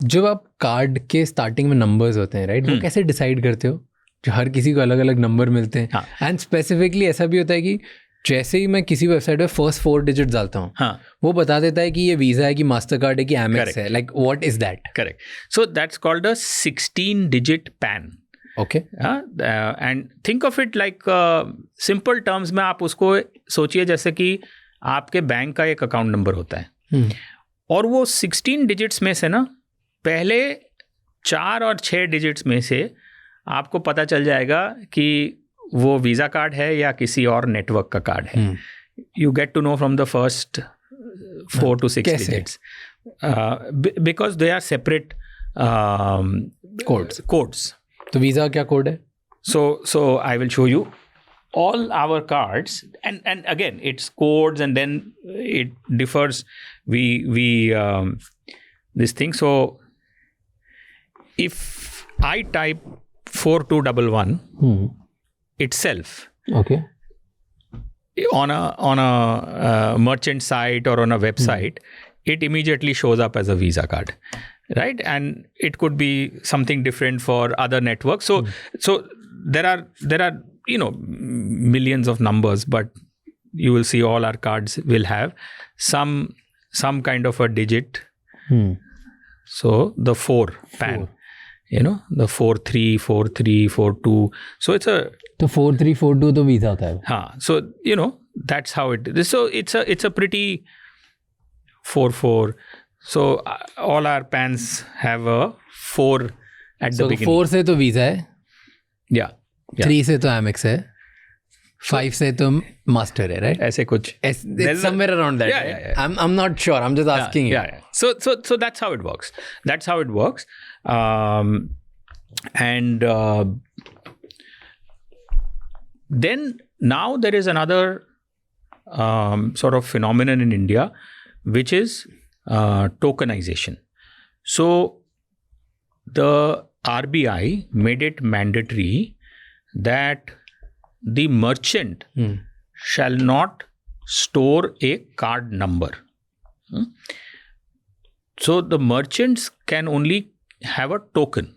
जब आप कार्ड के स्टार्टिंग में नंबर्स होते हैं राइट, वो कैसे डिसाइड करते हो? जो हर किसी को अलग अलग नंबर मिलते हैं एंड स्पेसिफिकली ऐसा भी होता है कि जैसे ही मैं किसी वेबसाइट पे फर्स्ट 4 डिजिट डालता हूँ, वो बता देता है कि ये वीजा है कि मास्टर कार्ड है कि एमएक्स है. Like what is that? Correct. So that's called a 16 digit pan. Okay. And think of it like simple terms में आप उसको सोचिए जैसे कि आपके बैंक का एक अकाउंट नंबर होता है और वो 16 डिजिट्स में से ना पहले 4 और 6 डिजिट्स में से आपको पता चल जाएगा कि वो वीज़ा कार्ड है या किसी और नेटवर्क का कार्ड है. You get to know from the first 4 to 6 digits because they are separate codes. तो वीज़ा क्या कोड है? So I will show you all our cards, and again it's codes, and then it differs. We this thing. So if I type 4211 itself, okay, on a merchant site or on a website, it immediately shows up as a Visa card. Right, and it could be something different for other networks. So there are millions of numbers, but you will see all our cards will have some kind of a digit. So the 4 pan, the 43, 43, 42. So it's a तो 4342 तो visa होता है. हाँ. So that's how it is. So it's a pretty 44. So all our pans have a 4 at the beginning. 4 से तो visa है. Yeah. 3 से तो एमएक्स है. 5 से तो मास्टर है, right? ऐसे कुछ. It's somewhere around that. Yeah. I'm not sure. I'm just asking you. Yeah. So that's how it works. That's how it works. And then now there is another sort of phenomenon in India, which is tokenization. So the RBI made it mandatory that the merchant shall not store a card number. So the merchants can only have a token,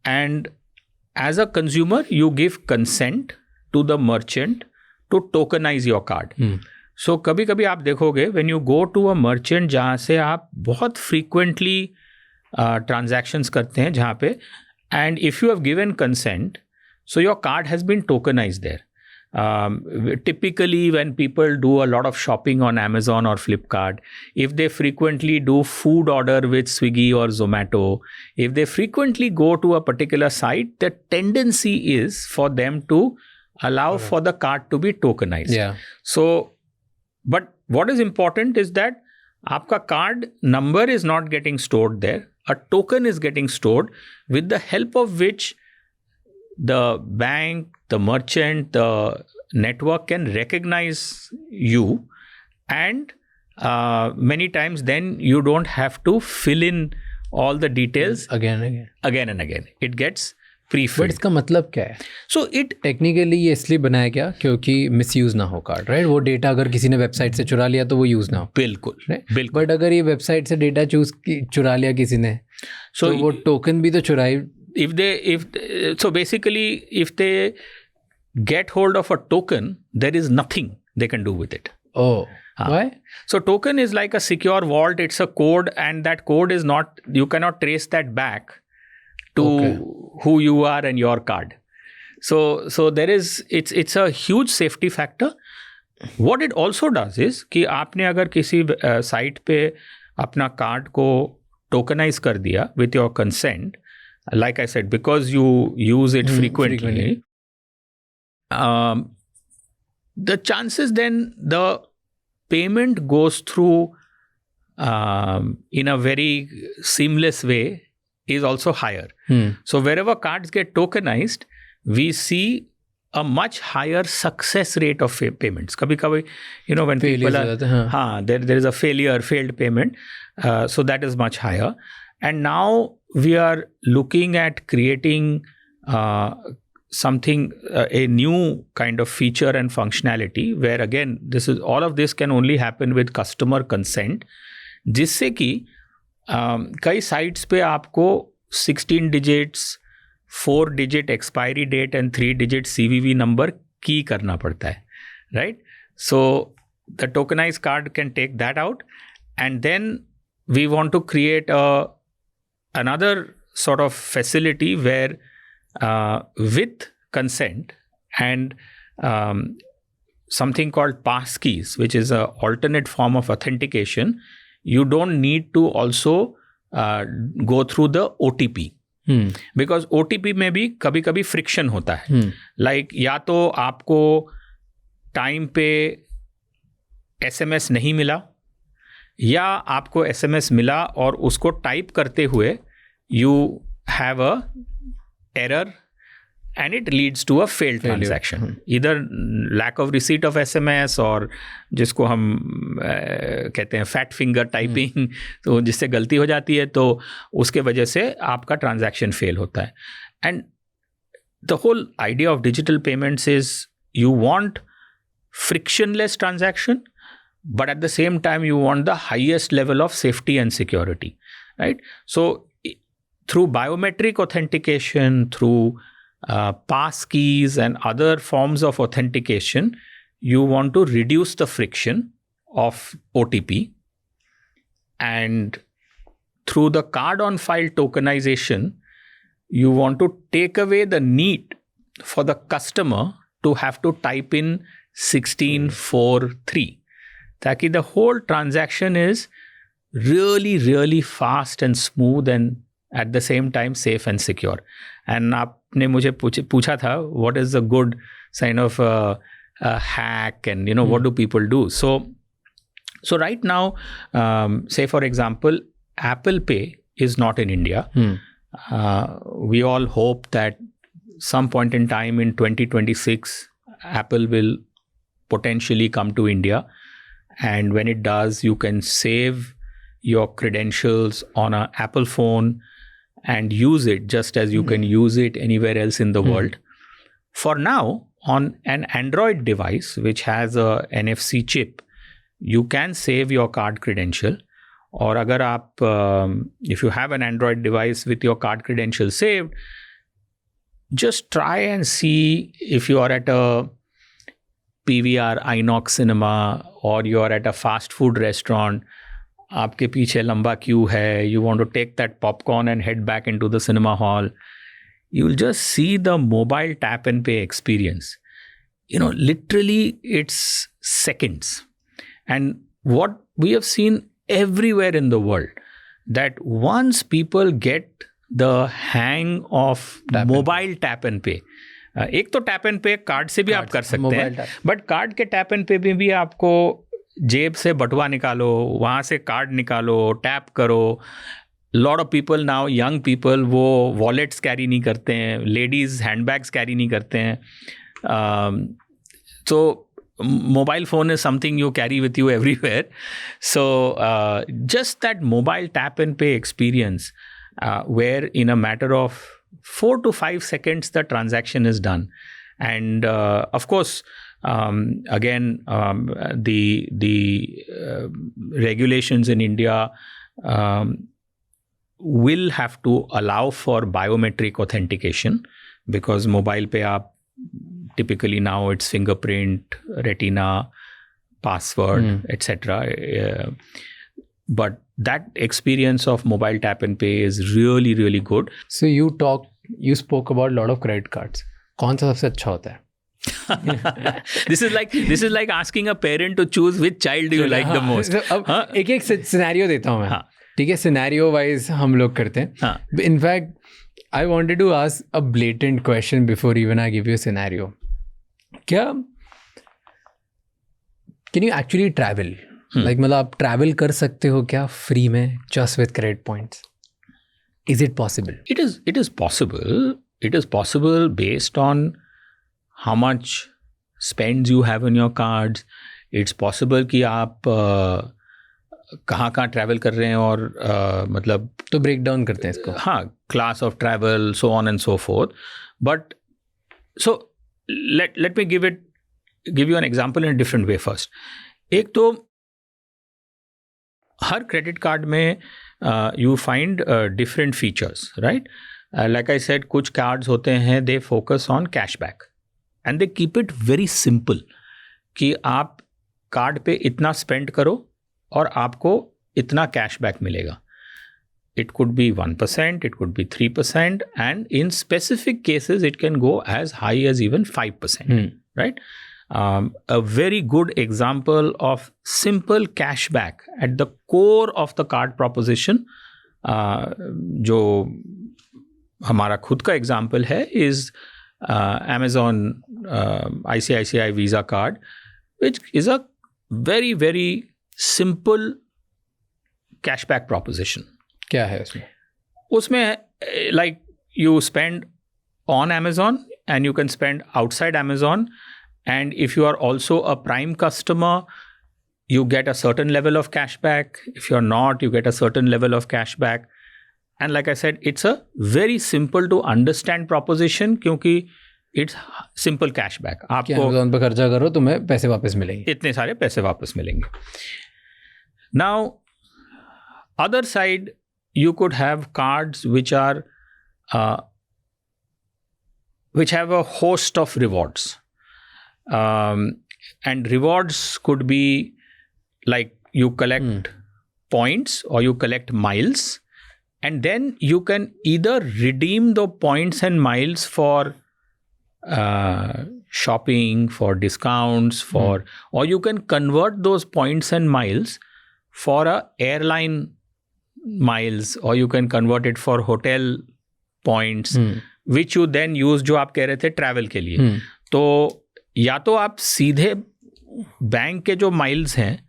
and as a consumer you give consent to the merchant to tokenize your card. सो कभी कभी आप देखोगे when you go to a merchant जहाँ से आप बहुत frequently transactions करते हैं जहाँ पे, and if you have given consent so your card has been tokenised there. Typically when people do a lot of shopping on Amazon or Flipkart, if they frequently do food order with Swiggy or Zomato, if they frequently go to a particular site, the tendency is for them to allow for the card to be tokenized. Yeah. So but what is important is that आपका card number is not getting stored there. A token is getting stored with the help of which the bank, the merchant, the network can recognize you, and many times then you don't have to fill in all the details again and again. It gets pre-filled. But इसका मतलब क्या है? So it technically ये इसलिए बनाया क्या क्योंकि misuse ना हो कार्ड, राइट? वो डेटा अगर किसी ने वेबसाइट से चुरा लिया तो वो यूज ना हो. बिल्कुल. बट अगर ये वेबसाइट से डेटा चुरा लिया किसी ने, तो वो टोकन भी तो चुराई. So basically if they get hold of a token, there is nothing they can do with it. Oh, why? So token is like a secure vault. It's a code, and that code is not, you cannot trace that back to who you are and your card. So there is, it's a huge safety factor. What it also does is कि आपने अगर किसी site पे अपना card को tokenise कर दिया with your consent, like I said, because you use it frequently. The chances then the payment goes through in a very seamless way is also higher. So wherever cards get tokenized, we see a much higher success rate of payments. Kabhi, when people are, there is a failed payment. So that is much higher. And now we are looking at creating something, a new kind of feature and functionality where again, all of this can only happen with customer consent. जिससे कि कई sites पे आपको 16 digits, 4 digit expiry date and 3 digit CVV number की करना पड़ता है, right? So the tokenise card can take that out, and then we want to create another sort of facility where with consent and something called passkeys, which is an alternate form of authentication, you don't need to also go through the OTP. Because OTP में भी कभी कभी friction होता है. Like या तो आपको time पे SMS नहीं मिला, या आपको SMS मिला और उसको टाइप करते हुए you have a error and it leads to a failed transaction. Either lack of receipt of SMS और जिसको हम कहते हैं फैट फिंगर टाइपिंग, तो जिससे गलती हो जाती है, तो उसके वजह से आपका ट्रांजैक्शन फेल होता है. And the whole idea of digital payments is you want frictionless transaction, but at the same time you want the highest level of safety and security, right? So through biometric authentication, through pass keys and other forms of authentication, you want to reduce the friction of OTP, and through the card on file tokenization, you want to take away the need for the customer to have to type in 1643, ताकि the whole transaction is really, really fast and smooth and at the same time safe and secure. And आपने मुझे पूछा था what is a good sign of a hack, and you know what do people do? So right now, say for example, Apple Pay is not in India. We all hope that some point in time in 2026, Apple will potentially come to India, and when it does, you can save your credentials on an Apple phone and use it just as you can use it anywhere else in the world. For now, on an Android device which has a NFC chip, you can save your card credential. Or agar aap, if you have an Android device with your card credential saved, just try and see if you are at a PVR Inox cinema or you are at a fast food restaurant, आपके पीछे लंबा Q है, you want to take that popcorn and head back into the cinema hall, you will just see the mobile tap and pay experience. You know, literally it's seconds. And what we have seen everywhere in the world, that once people get the hang of mobile tap and pay, एक तो tap and पे card से भी आप कर सकते हैं, but card के टैप एंड पे भी आपको जेब से बटुआ निकालो, वहाँ से कार्ड निकालो, टैप करो. Lot of people now, young people, वो वॉलेट्स कैरी नहीं करते हैं, लेडीज हैंडबैग्स कैरी नहीं करते हैं. सो mobile phone is something you carry with you everywhere. So just that mobile tap and pay experience, where in a matter of 4 to 5 seconds the transaction is done. And of course, again, the regulations in India will have to allow for biometric authentication, because mobile pay aap typically now it's fingerprint, retina, password, etc. But that experience of mobile tap and pay is really, really good. So you spoke about a lot of credit cards. कौन सा सबसे अच्छा होता है? This is like asking a parent to choose which child do you like the most. अब एक scenario देता हूँ मैं. ठीक है, सिनेरियो वाइज हम लोग करते हैं. In fact, I wanted to ask a blatant question before even I give you a scenario. क्या can you actually travel? Like मतलब आप travel कर सकते हो क्या फ्री में just with credit points? Is it possible? It is possible. It is possible based on how much spends you have on your cards. It's possible कि आप कहाँ ट्रैवल कर रहे हैं और मतलब तो ब्रेक डाउन करते हैं इसको. हाँ, class of travel, so on and so fourth. But so let me give you an example in a different way first. एक तो हर क्रेडिट कार्ड में you find different features, right? Like I said, कुछ cards होते हैं, they focus on cashback and they keep it very simple कि आप card पे इतना स्पेंड करो और आपको इतना कैशबैक मिलेगा. It could be 1%, it could be 3%, and in specific cases, it can go as high as even 5%, right? A very good example of simple cashback at the core of the card proposition, जो हमारा खुद का example है, is Amazon ICICI Visa card, which is a very, very simple cashback proposition. क्या है उसमें? उसमें like you spend on Amazon and you can spend outside Amazon, and if you are also a Prime customer, you get a certain level of cashback. If you're not, you get a certain level of cashback. And like I said, it's a very simple to understand proposition क्योंकि it's simple cashback. आपको Amazon पे खर्चा करो तुम्हें पैसे वापस मिलेंगे. इतने सारे पैसे वापस मिलेंगे. Now, other side, you could have cards which are which have a host of rewards, and rewards could be like you collect points or you collect miles, and then you can either redeem the points and miles for shopping, for discounts, for or you can convert those points and miles for a airline miles, or you can convert it for hotel points, which you then use, जो आप कह रहे थे travel के लिए. तो या तो आप सीधे बैंक के जो माइल्स हैं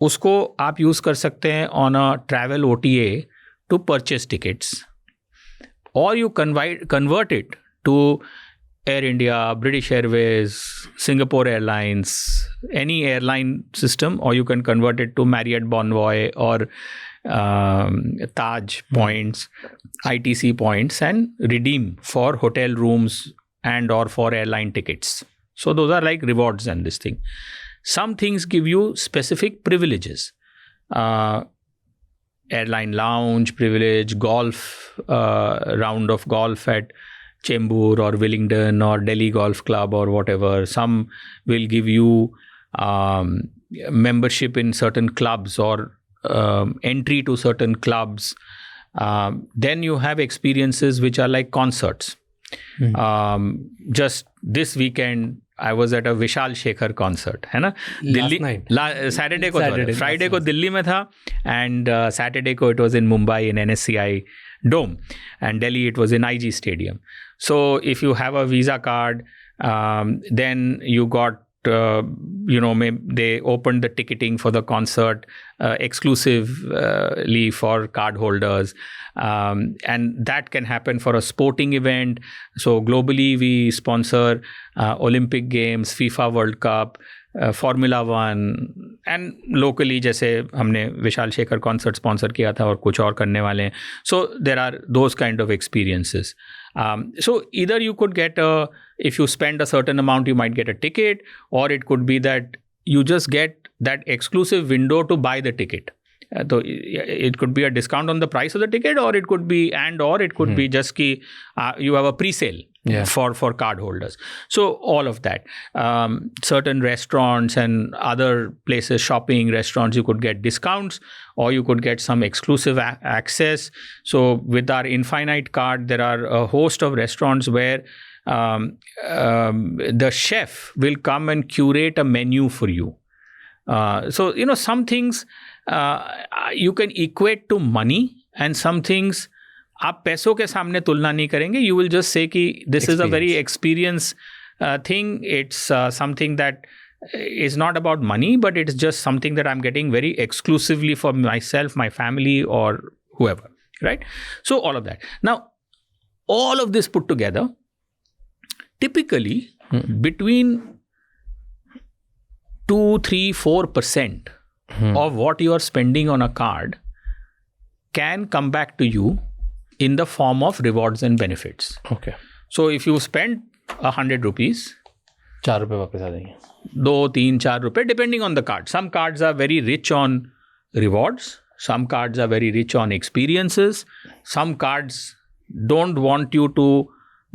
उसको आप यूज कर सकते हैं on a travel OTA to purchase tickets, और you convert it to Air India, British Airways, Singapore Airlines, any airline system, or you can convert it to Marriott Bonvoy or Taj points, ITC points, and redeem for hotel rooms and or for airline tickets. So those are like rewards and this thing. Some things give you specific privileges. Airline lounge privilege, golf, round of golf at Chembur or Willingdon or Delhi Golf Club or whatever. Some will give you membership in certain clubs or entry to certain clubs. Then you have experiences which are like concerts. Just this weekend I was at a Vishal Shekhar concert, है ना? Last night. Saturday को था, Friday को दिल्ली में था, and Saturday को it was in Mumbai in NSCI Dome, and Delhi it was in IG Stadium. So if you have a Visa card, then you got maybe they opened the ticketing for the concert exclusively for card holders, and that can happen for a sporting event. So globally we sponsor Olympic Games, FIFA World Cup, Formula 1, and locally जैसे हमने Vishal Shekhar concert sponsor किया था और कुछ और करने वाले हैं. So there are those kind of experiences. So either you could get if you spend a certain amount, you might get a ticket, or it could be that you just get that exclusive window to buy the ticket. So it could be a discount on the price of the ticket, or it could be be just ki you have a pre-sale for card holders. So all of that. Certain restaurants and other places, shopping restaurants, you could get discounts, or you could get some exclusive access. So with our Infinite card, there are a host of restaurants where the chef will come and curate a menu for you. So some things you can equate to money, and some things आप पैसों के सामने तुलना नहीं करेंगे. You will just say कि this is a very experience thing. It's something that is not about money, but it's just something that I'm getting very exclusively for myself, my family, or whoever, right? So all of that. Now, all of this put together, typically between 2, 3, 4% of what you are spending on a card can come back to you in the form of rewards and benefits. Okay. So if you spend 100 rupees, 4 रुपए वापस आ जाएंगे. 2, 3, 4 रुपए, depending on the card. Some cards are very rich on rewards. some cards are very rich on experiences, some cards don't want you to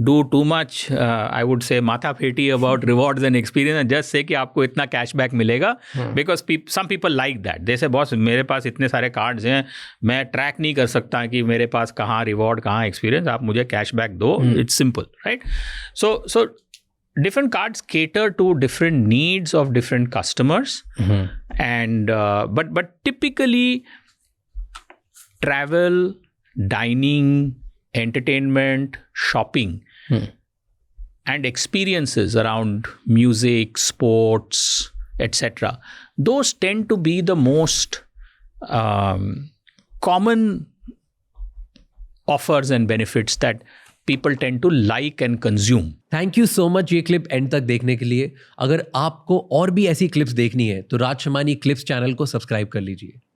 do too much, I would say, matha pheti about rewards and experience, and just say कि आपको इतना cashback मिलेगा, because some people like that. They say, boss, मेरे पास इतने सारे cards हैं, मैं track नहीं कर सकता कि मेरे पास कहाँ reward, कहाँ experience, आप मुझे cashback दो. It's simple, right? So different cards cater to different needs of different customers, and but typically travel, dining, entertainment, shopping, and experiences around music, sports, etc. Those tend to be the most common offers and benefits that people tend to like and consume. Thank you so much ये clip and तक देखने के लिए. अगर आपको और भी ऐसी क्लिप्स देखनी है तो राज शमानी क्लिप्स चैनल को सब्सक्राइब कर लीजिए.